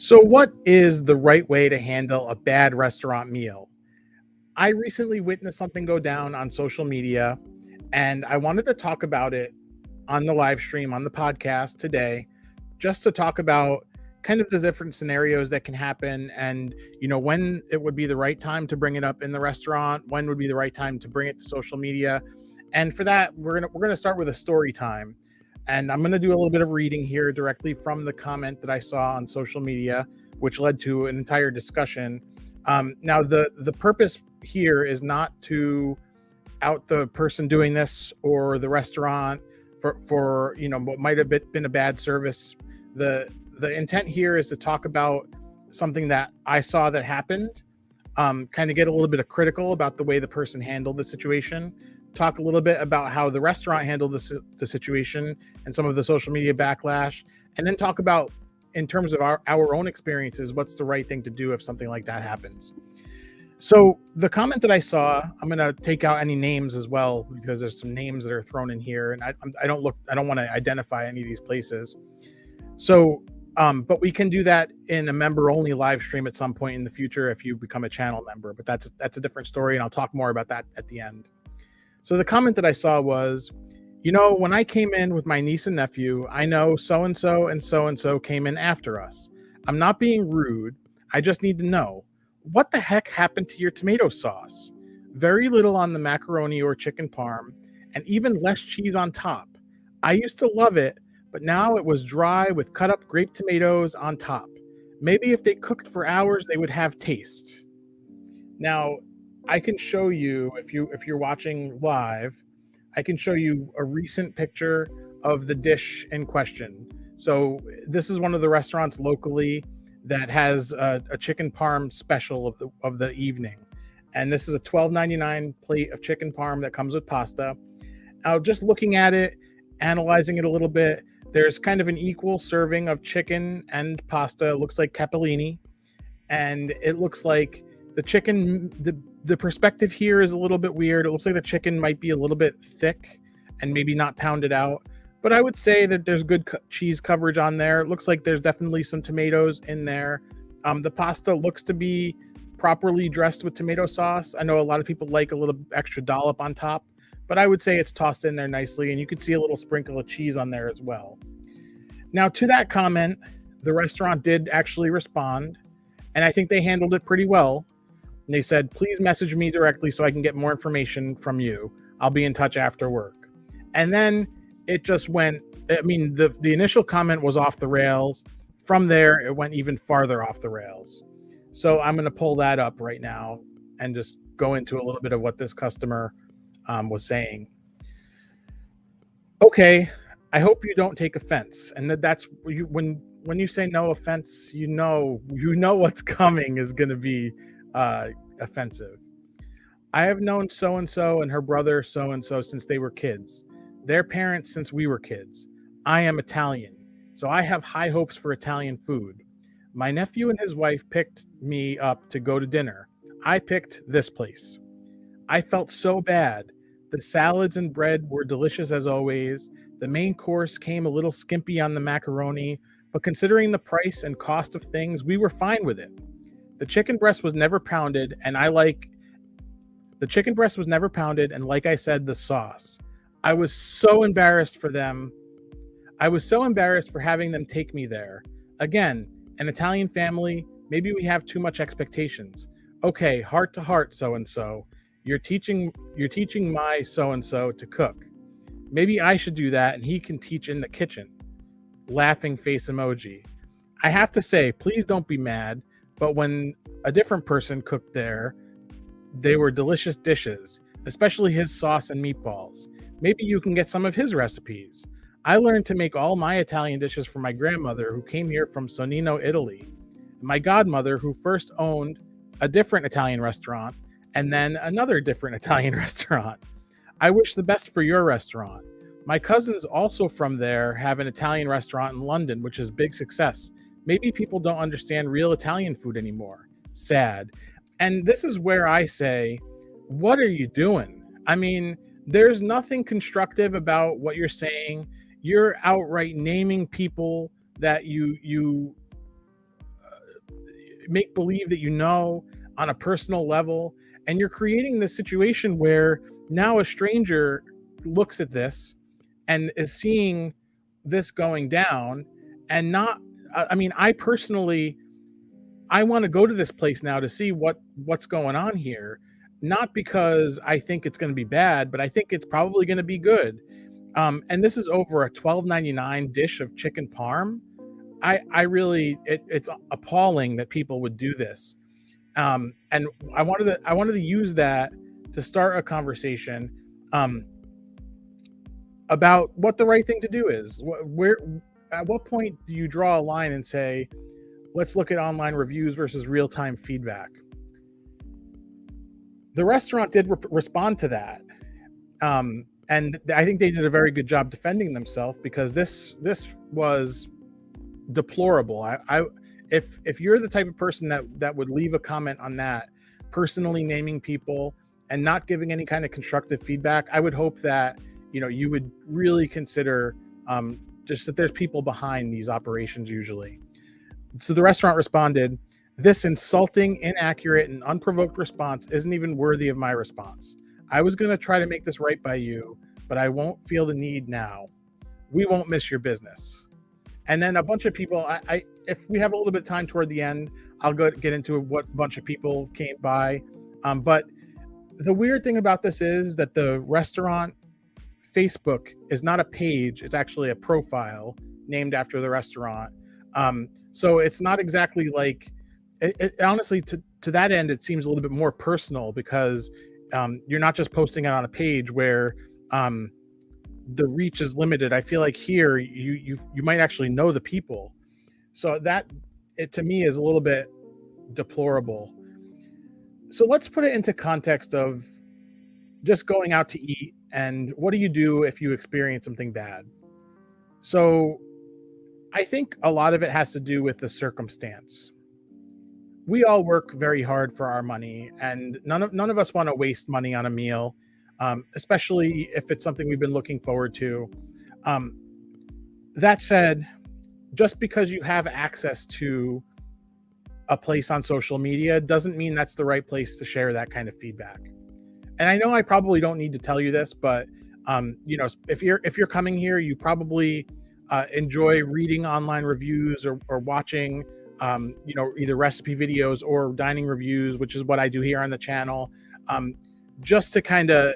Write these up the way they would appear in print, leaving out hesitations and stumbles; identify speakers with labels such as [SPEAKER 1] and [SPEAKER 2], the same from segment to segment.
[SPEAKER 1] So, what is the right way to handle a bad restaurant meal? I recently witnessed something go down on social media, and I wanted to talk about it on the live stream on the podcast today, just to talk about kind of the different scenarios that can happen and when it would be the right time to bring it up in the restaurant, when would be the right time to bring it to social media. And for that, we're gonna start with a story time. And I'm gonna do a little bit of reading here directly from the comment that I saw on social media, which led to an entire discussion. Now, the purpose here is not to out the person doing this or the restaurant for what might have been a bad service. The intent here is to talk about something that I saw that happened, kind of get a little bit of critical about the way the person handled the situation, talk a little bit about how the restaurant handled the situation and some of the social media backlash, and then talk about, in terms of our own experiences, what's the right thing to do if something like that happens. So the comment that I saw, I'm going to take out any names as well, because there's some names that are thrown in here, and I don't want to identify any of these places. So, but we can do that in a member only live stream at some point in the future if you become a channel member, but that's a different story. And I'll talk more about that at the end. So the comment that I saw was, when I came in with my niece and nephew, I know so-and-so and so-and-so came in after us. I'm not being rude. I just need to know, what the heck happened to your tomato sauce? Very little on the macaroni or chicken parm, and even less cheese on top. I used to love it, but now it was dry with cut up grape tomatoes on top. Maybe if they cooked for hours, they would have taste. Now, I can show you, if you're watching live, I can show you a recent picture of the dish in question. So this is one of the restaurants locally that has a chicken parm special of the evening, and this is a $12.99 plate of chicken parm that comes with pasta. Now, just looking at it, analyzing it a little bit, there's kind of an equal serving of chicken and pasta. It looks like capellini, and it looks like the chicken, the perspective here is a little bit weird. It looks like the chicken might be a little bit thick and maybe not pounded out, but I would say that there's good cheese coverage on there. It looks like there's definitely some tomatoes in there. The pasta looks to be properly dressed with tomato sauce. I know a lot of people like a little extra dollop on top, but I would say it's tossed in there nicely, and you can see a little sprinkle of cheese on there as well. Now, to that comment, the restaurant did actually respond, and I think they handled it pretty well. And they said, please message me directly so I can get more information from you. I'll be in touch after work. And then it just went, the initial comment was off the rails. From there, it went even farther off the rails. So I'm going to pull that up right now and just go into a little bit of what this customer was saying. Okay, I hope you don't take offense. And that's when you say no offense, you know what's coming is going to be offensive. I have known so-and-so and her brother so-and-so since they were kids. Their parents since we were kids. I am Italian, so I have high hopes for Italian food. My nephew and his wife picked me up to go to dinner. I picked this place. I felt so bad. The salads and bread were delicious as always. The main course came a little skimpy on the macaroni, but considering the price and cost of things, we were fine with it. The chicken breast was never pounded, and like I said, the sauce. I was so embarrassed for them. I was so embarrassed for having them take me there. Again, an Italian family, maybe we have too much expectations. Okay, heart to heart, so-and-so. You're teaching my so-and-so to cook. Maybe I should do that and he can teach in the kitchen. Laughing face emoji. I have to say, please don't be mad, but when a different person cooked there, they were delicious dishes, especially his sauce and meatballs. Maybe you can get some of his recipes. I learned to make all my Italian dishes from my grandmother, who came here from Sonino, Italy, my godmother, who first owned a different Italian restaurant and then another different Italian restaurant. I wish the best for your restaurant. My cousins also from there have an Italian restaurant in London, which is big success. Maybe people don't understand real Italian food anymore. Sad. And this is where I say, what are you doing? I mean, there's nothing constructive about what you're saying. You're outright naming people that you make believe that you know on a personal level, and you're creating this situation where now a stranger looks at this and is seeing this going down, and not I mean, I personally, I want to go to this place now to see what's going on here, not because I think it's going to be bad, but I think it's probably going to be good. And this is over a $12.99 dish of chicken parm. I really, it's appalling that people would do this. And I wanted to use that to start a conversation um, about what the right thing to do is. Where, at what point do you draw a line and say, let's look at online reviews versus real time feedback? The restaurant did respond to that. And I think they did a very good job defending themselves, because this was deplorable. If you're the type of person that would leave a comment on that, personally naming people and not giving any kind of constructive feedback, I would hope that you would really consider just that there's people behind these operations usually. So the restaurant responded, "This insulting, inaccurate, and unprovoked response isn't even worthy of my response. I was going to try to make this right by you, but I won't feel the need now. We won't miss your business." And then a bunch of people, if we have a little bit of time toward the end, I'll go get into what bunch of people came by. But the weird thing about this is that the restaurant Facebook is not a page; it's actually a profile named after the restaurant. So it's not exactly like honestly, to that end, it seems a little bit more personal, because you're not just posting it on a page where the reach is limited. I feel like here you might actually know the people, so that, it to me, is a little bit deplorable. So let's put it into context of just going out to eat, and what do you do if you experience something bad? So I think a lot of it has to do with the circumstance. We all work very hard for our money, and none of us want to waste money on a meal, especially if it's something we've been looking forward to. Um, that said, just because you have access to a place on social media doesn't mean that's the right place to share that kind of feedback. And I know I probably don't need to tell you this, but if you're coming here, you probably enjoy reading online reviews, or watching either recipe videos or dining reviews, which is what I do here on the channel, just to kind of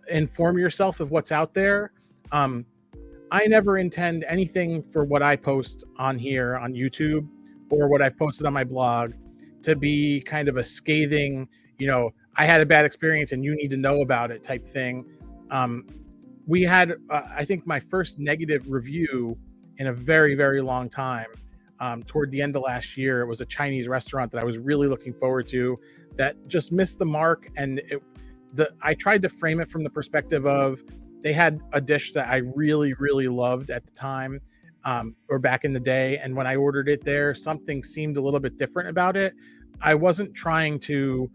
[SPEAKER 1] inform yourself of what's out there. I never intend anything for what I post on here on YouTube or what I've posted on my blog to be kind of a scathing, I had a bad experience and you need to know about it type thing. We had, I think, my first negative review in a very, very long time. Toward the end of last year, it was a Chinese restaurant that I was really looking forward to that just missed the mark. And I tried to frame it from the perspective of, they had a dish that I really, really loved at the time, or back in the day. And when I ordered it there, something seemed a little bit different about it. I wasn't trying to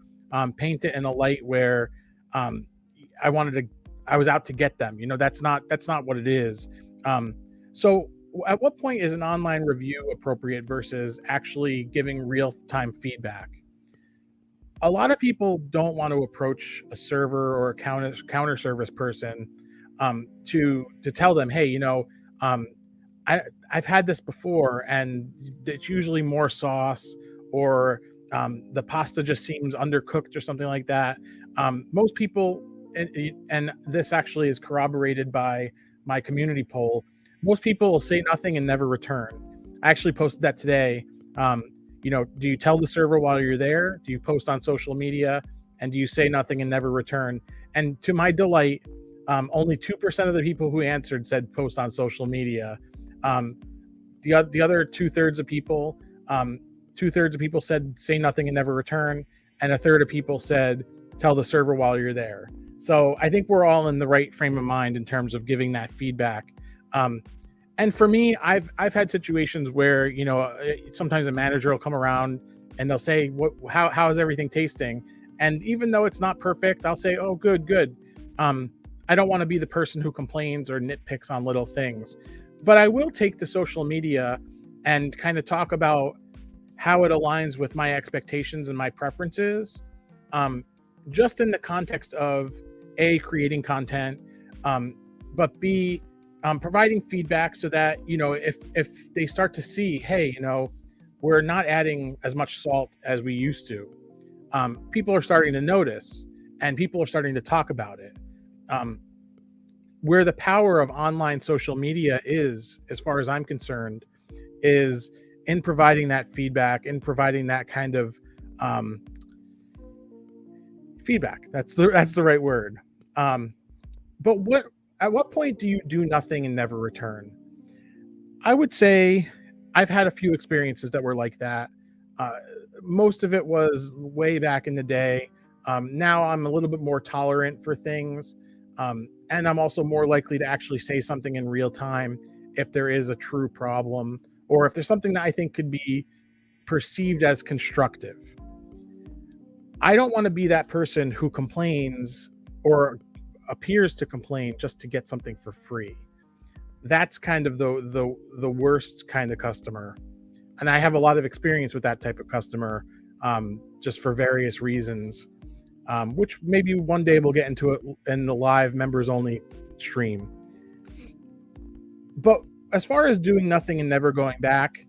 [SPEAKER 1] paint it in a light where I was out to get them. That's not what it is. So at what point is an online review appropriate versus actually giving real-time feedback? A lot of people don't want to approach a server or a counter service person to tell them, hey, I've had this before, and it's usually more sauce, or the pasta just seems undercooked or something like that. Most people, and this actually is corroborated by my community poll, most people will say nothing and never return. I actually posted that today. Do you tell the server while you're there? Do you post on social media? And do you say nothing and never return? And to my delight, only 2% of the people who answered said post on social media. The other two-thirds of people said say nothing and never return, and a third of people said tell the server while you're there. So I think we're all in the right frame of mind in terms of giving that feedback. And for me, I've had situations where sometimes a manager will come around and they'll say, how is everything tasting? And even though it's not perfect, I'll say, oh, good. I don't want to be the person who complains or nitpicks on little things, but I will take to social media and kind of talk about how it aligns with my expectations and my preferences, um, just in the context of A, creating content, um, but B, providing feedback so that, if they start to see, hey, we're not adding as much salt as we used to, people are starting to notice and people are starting to talk about it. Um, where the power of online social media is, as far as I'm concerned, is in providing that feedback, in providing that kind of um, feedback. That's the right word. Um, but at what point do you do nothing and never return? I would say I've had a few experiences that were like that. Uh, Most of it was way back in the day. Now I'm a little bit more tolerant for things. And I'm also more likely to actually say something in real time if there is a true problem or if there's something that I think could be perceived as constructive. I don't want to be that person who complains or appears to complain just to get something for free. That's kind of the worst kind of customer, and I have a lot of experience with that type of customer, just for various reasons, which maybe one day we'll get into it in the live members only stream. But as far as doing nothing and never going back,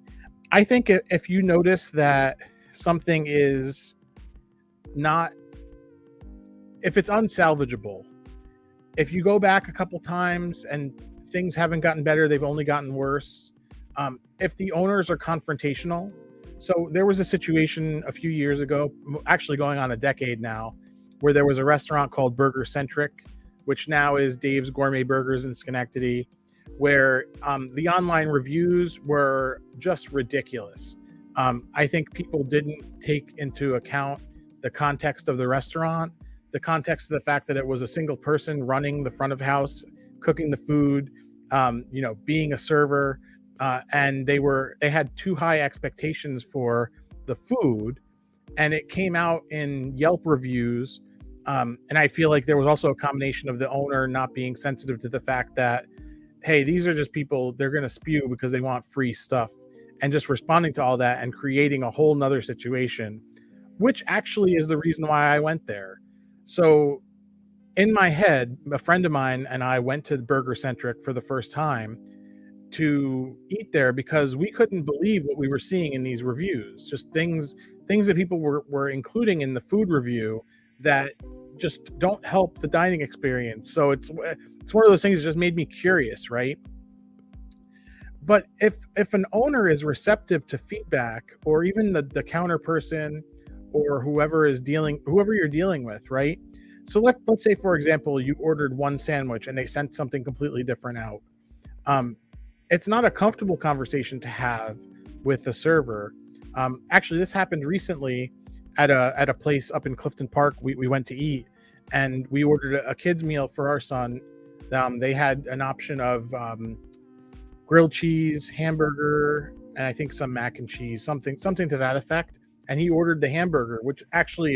[SPEAKER 1] I think if you notice that something is not, if it's unsalvageable, if you go back a couple times and things haven't gotten better, they've only gotten worse. If the owners are confrontational, so there was a situation a few years ago, actually going on a decade now, where there was a restaurant called Burger Centric, which now is Dave's Gourmet Burgers in Schenectady, where the online reviews were just ridiculous. I think people didn't take into account the context of the restaurant, the context of the fact that it was a single person running the front of house, cooking the food, being a server, and they had too high expectations for the food, and it came out in Yelp reviews. And I feel like there was also a combination of the owner not being sensitive to the fact that, hey, these are just people, they're going to spew because they want free stuff, and just responding to all that and creating a whole nother situation, which actually is the reason why I went there. So in my head, a friend of mine and I went to Burger Centric for the first time to eat there because we couldn't believe what we were seeing in these reviews. Just things that people were including in the food review that just don't help the dining experience. So it's one of those things that just made me curious, right? But if an owner is receptive to feedback, or even the counter person, or whoever you're dealing with, right? So let's say, for example, you ordered one sandwich and they sent something completely different out. It's not a comfortable conversation to have with the server. Actually, this happened recently at a place up in Clifton Park. We went to eat, and we ordered a kid's meal for our son. They had an option of grilled cheese, hamburger, and I think some mac and cheese, something to that effect. And he ordered the hamburger, which actually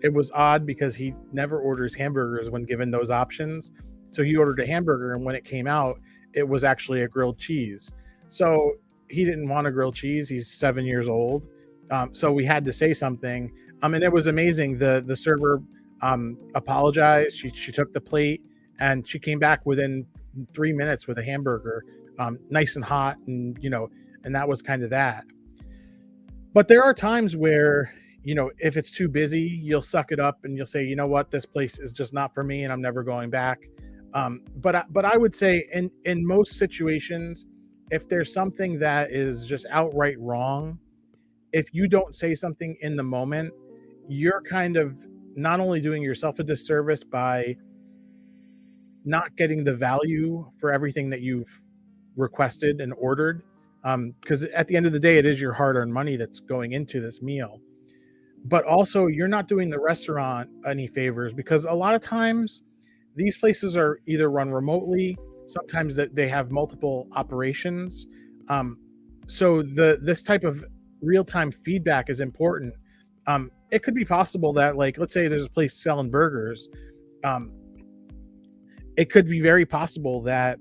[SPEAKER 1] it was odd because he never orders hamburgers when given those options. So he ordered a hamburger, and when it came out, it was actually a grilled cheese. So he didn't want a grilled cheese. He's 7 years old. So we had to say something. And it was amazing. The server apologized. She took the plate, and she came back within 3 minutes with a hamburger, nice and hot, and that was kind of that. But there are times where, if it's too busy, you'll suck it up and you'll say, you know what, this place is just not for me and I'm never going back. But I would say in most situations, if there's something that is just outright wrong, if you don't say something in the moment, you're kind of not only doing yourself a disservice by not getting the value for everything that you've requested and ordered, because at the end of the day, it is your hard-earned money that's going into this meal. But also, you're not doing the restaurant any favors, because a lot of times these places are either run remotely, sometimes that they have multiple operations. So this type of real-time feedback is important. It could be possible that, like, let's say there's a place selling burgers. It could be very possible that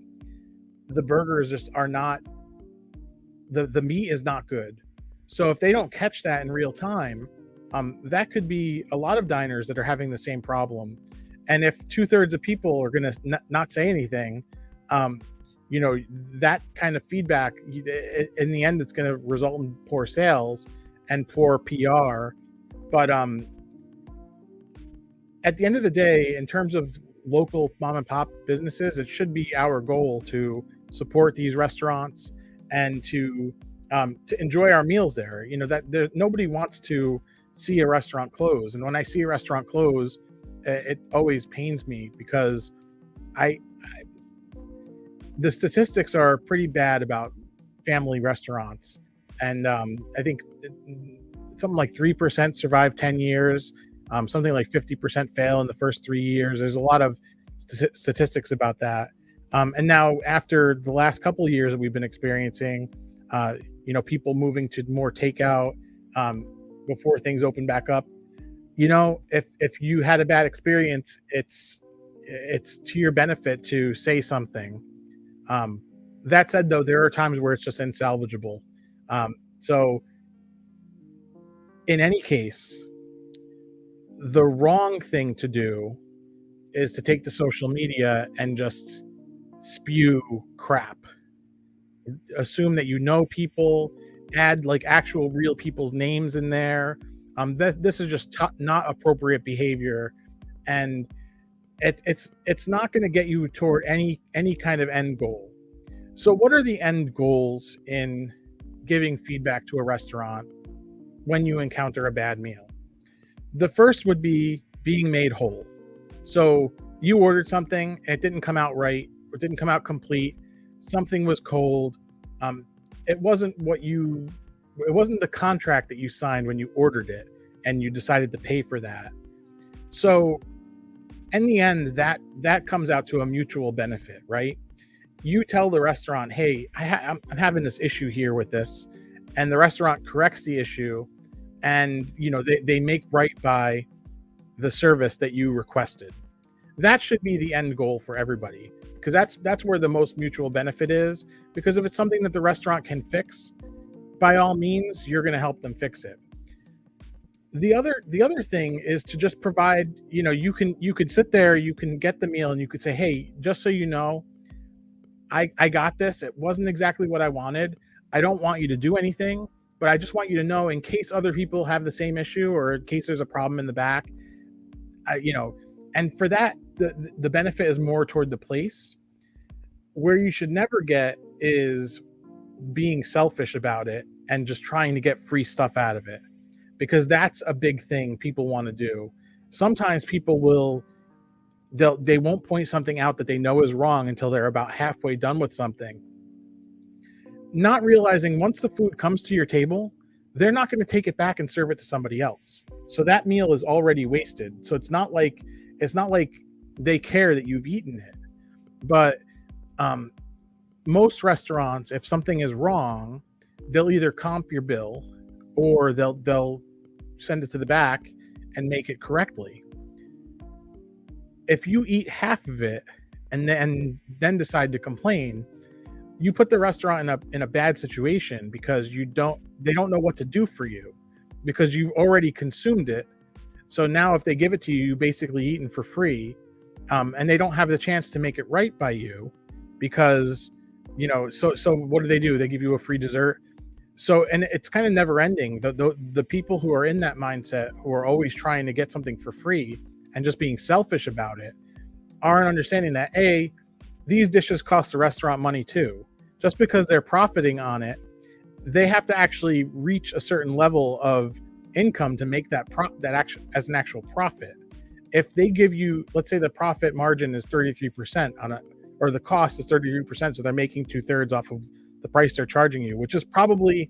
[SPEAKER 1] the burgers just are not, the meat is not good. So if they don't catch that in real time, that could be a lot of diners that are having the same problem. And if 2/3 of people are going to not say anything, um, you know, that kind of feedback, in the end, it's going to result in poor sales and poor PR. But at the end of the day, in terms of local mom and pop businesses, it should be our goal to support these restaurants and to enjoy our meals there. You know, that nobody wants to see a restaurant close, and when I see a restaurant close, it always pains me because I the statistics are pretty bad about family restaurants, and I think something like 3% survive 10 years, something like 50% fail in the first 3 years. There's a lot of statistics about that. And now, after the last couple of years that we've been experiencing, people moving to more takeout before things open back up. If you had a bad experience, it's to your benefit to say something. Um, that said, though, there are times where it's just insalvageable. So in any case, the wrong thing to do is to take to social media and just spew crap. Assume that people, add like actual real people's names in there. This is just not appropriate behavior, and it's not going to get you toward any kind of end goal. So what are the end goals in giving feedback to a restaurant when you encounter a bad meal? The first would be being made whole. So you ordered something and it didn't come out right, or it didn't come out complete. Something was cold. It wasn't the contract that you signed when you ordered it and you decided to pay for that. So in the end, that comes out to a mutual benefit, right? You tell the restaurant, hey, I'm having this issue here with this, and the restaurant corrects the issue, and they make right by the service that you requested. That should be the end goal for everybody, because that's where the most mutual benefit is. Because if it's something that the restaurant can fix, by all means, you're going to help them fix it. The other thing is to just provide, you could sit there, you can get the meal, and you could say, hey, just so you know, I got this. It wasn't exactly what I wanted. I don't want you to do anything, but I just want you to know, in case other people have the same issue, or in case there's a problem in the back, and for that, the benefit is more toward the place. Where you should never get is being selfish about it and just trying to get free stuff out of it, because that's a big thing people want to do. Sometimes people they won't point something out that they know is wrong until they're about halfway done with something, not realizing once the food comes to your table, they're not going to take it back and serve it to somebody else. So that meal is already wasted. So it's not like they care that you've eaten it. But most restaurants, if something is wrong, they'll either comp your bill, or they'll send it to the back and make it correctly. If you eat half of it and then decide to complain, you put the restaurant in a bad situation, because they don't know what to do for you, because you've already consumed it. So now if they give it to you, you basically eaten for free, and they don't have the chance to make it right by you, because so what do? They give you a free dessert. So, and it's kind of never ending. The people who are in that mindset, who are always trying to get something for free and just being selfish about it, aren't understanding that these dishes cost the restaurant money too. Just because they're profiting on it, they have to actually reach a certain level of income to make that action as an actual profit. If they give you, let's say the profit margin is 33% or the cost is 33%, so they're making 2/3 off of the price they're charging you, which is probably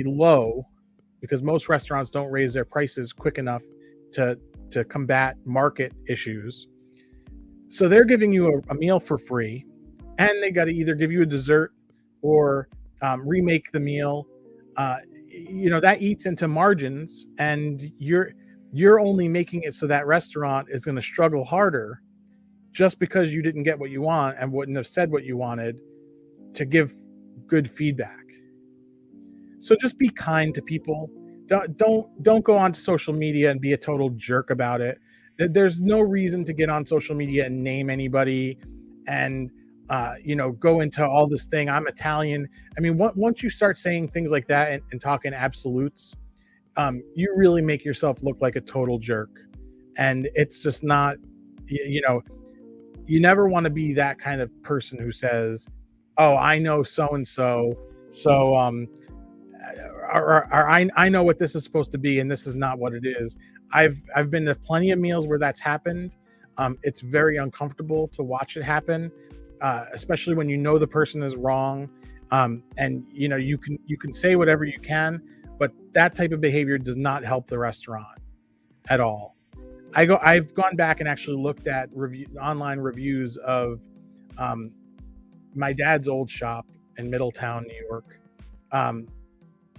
[SPEAKER 1] low, because most restaurants don't raise their prices quick enough to combat market issues. So they're giving you a meal for free, and they got to either give you a dessert or remake the meal. That eats into margins, and you're only making it so that restaurant is going to struggle harder, just because you didn't get what you want and wouldn't have said what you wanted to give good feedback. So just be kind to people. Don't go onto social media and be a total jerk about it. There's no reason to get on social media and name anybody and go into all this thing. I'm Italian. I mean, once you start saying things like that and talking absolutes, you really make yourself look like a total jerk. And it's just not, you know, you never want to be that kind of person who says, "Oh, I know so and so, so or I know what this is supposed to be, and this is not what it is." I've been to plenty of meals where that's happened. It's very uncomfortable to watch it happen, especially when you know the person is wrong. And you can say whatever you can, but that type of behavior does not help the restaurant at all. I've gone back and actually looked at online reviews of um, my dad's old shop in Middletown, New York. Um,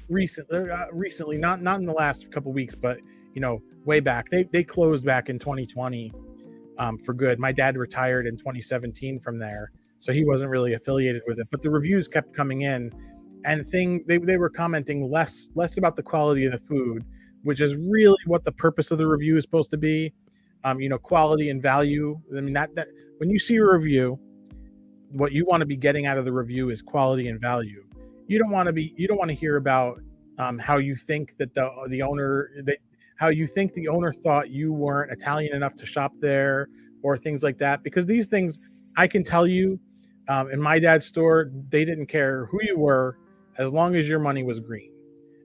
[SPEAKER 1] recently, not in the last couple weeks, but way back. They closed back in 2020 for good. My dad retired in 2017 from there, so he wasn't really affiliated with it. But the reviews kept coming in, and they were commenting less about the quality of the food, which is really what the purpose of the review is supposed to be. Quality and value. I mean, that when you see a review, what you want to be getting out of the review is quality and value. You don't want to hear about how you think that the owner that how you think the owner thought you weren't Italian enough to shop there, or things like that. Because these things, I can tell you, in my dad's store, they didn't care who you were as long as your money was green.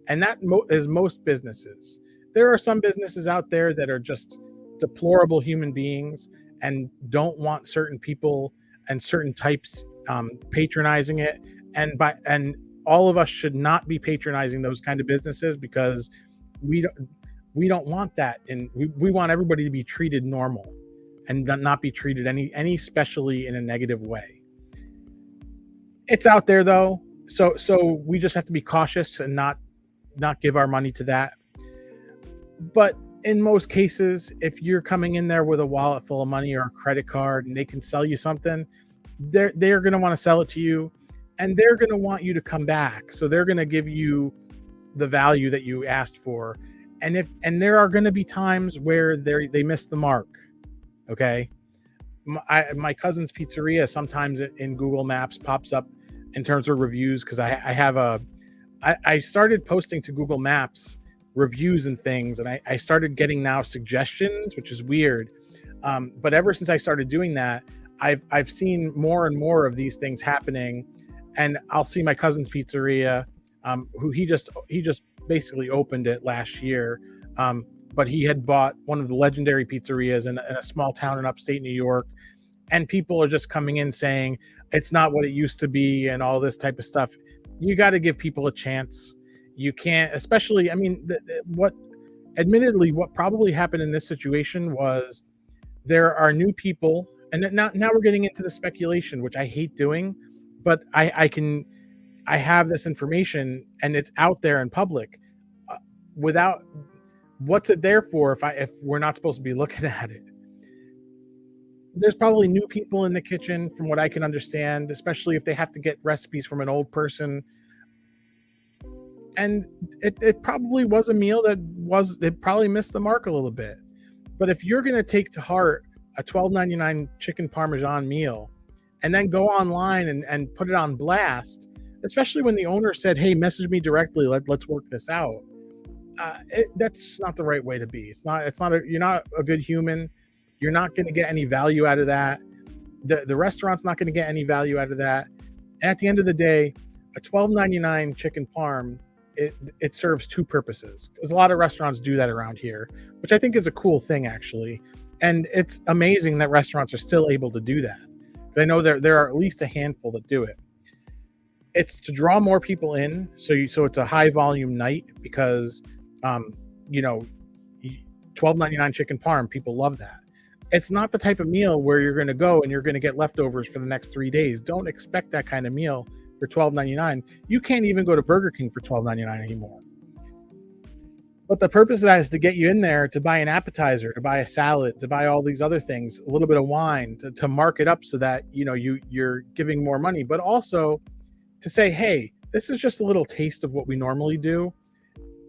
[SPEAKER 1] And that is most businesses. There are some businesses out there that are just deplorable human beings and don't want certain people and certain types patronizing it. And all of us should not be patronizing those kind of businesses, because we don't want that, and we want everybody to be treated normal and not be treated any especially in a negative way. It's out there though, so we just have to be cautious and not give our money to that. But in most cases, if you're coming in there with a wallet full of money or a credit card and they can sell you something, they're going to want to sell it to you, and they're going to want you to come back. So they're going to give you the value that you asked for. And there are going to be times where they miss the mark. Okay. My cousin's pizzeria sometimes in Google Maps pops up in terms of reviews, because I started posting to Google Maps reviews and things, and I started getting now suggestions, which is weird. But ever since I started doing that, I've seen more and more of these things happening, and I'll see my cousin's pizzeria, who he just basically opened it last year, but he had bought one of the legendary pizzerias in a small town in upstate New York, and people are just coming in saying it's not what it used to be and all this type of stuff. You got to give people a chance. You can't, especially, I mean, admittedly, what probably happened in this situation was there are new people, and now we're getting into the speculation, which I hate doing, but I have this information and it's out there in public. Without, what's it there for if we're not supposed to be looking at it? There's probably new people in the kitchen, from what I can understand, especially if they have to get recipes from an old person. And it probably was a meal it probably missed the mark a little bit. But if you're going to take to heart a $12.99 chicken parmesan meal and then go online and put it on blast, especially when the owner said, "Hey, message me directly. Let's work this out." That's not the right way to be. You're not a good human. You're not going to get any value out of that. The restaurant's not going to get any value out of that. And at the end of the day, a $12.99 chicken parm, it serves two purposes. Because a lot of restaurants do that around here, which I think is a cool thing, actually. And it's amazing that restaurants are still able to do that. I know there are at least a handful that do it. It's to draw more people in, so it's a high volume night, because $12.99 chicken parm, people love that. It's not the type of meal where you're going to go and you're going to get leftovers for the next 3 days. Don't expect that kind of meal for $12.99. You can't even go to Burger King for $12.99 anymore. But the purpose of that is to get you in there to buy an appetizer, to buy a salad, to buy all these other things, a little bit of wine, to mark it up so that you're giving more money, but also to say, "Hey, this is just a little taste of what we normally do.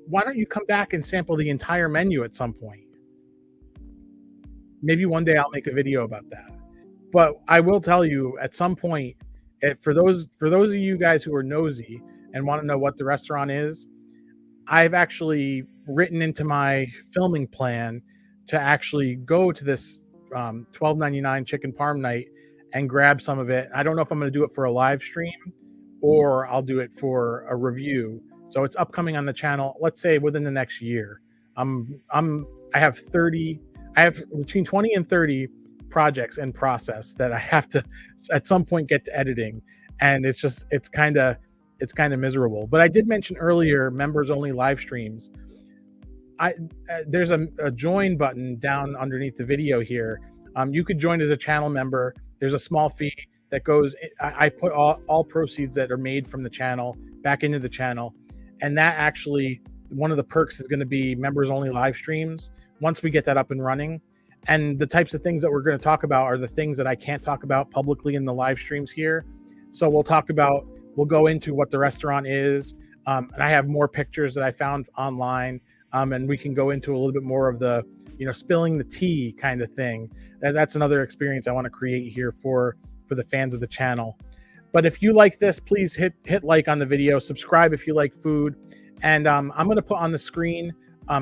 [SPEAKER 1] Why don't you come back and sample the entire menu at some point? Maybe one day I'll make a video about that. But I will tell you at some point, for those of you guys who are nosy and want to know what the restaurant is, I've actually written into my filming plan to actually go to this 12.99 chicken parm night and grab some of it. I don't know if I'm going to do it for a live stream or I'll do it for a review. So it's upcoming on the channel. Let's say within the next year. I have 30. I have between 20 and 30 projects in process that I have to at some point get to editing, and it's kind of miserable. But I did mention earlier members only live streams. There's a join button down underneath the video here. You could join as a channel member. There's a small fee that goes. I put all proceeds that are made from the channel back into the channel, and that actually one of the perks is going to be members only live streams once we get that up and running. And the types of things that we're going to talk about are the things that I can't talk about publicly in the live streams here. So we'll go into what the restaurant is. And I have more pictures that I found online. And we can go into a little bit more of the, spilling the tea kind of thing. That's another experience I want to create here for the fans of the channel. But if you like this, please hit like on the video, subscribe if you like food. And I'm going to put on the screen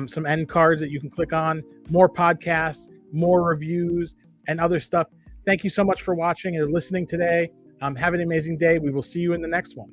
[SPEAKER 1] some end cards that you can click on, more podcasts, more reviews, and other stuff. Thank you so much for watching and listening today. Have an amazing day. We will see you in the next one.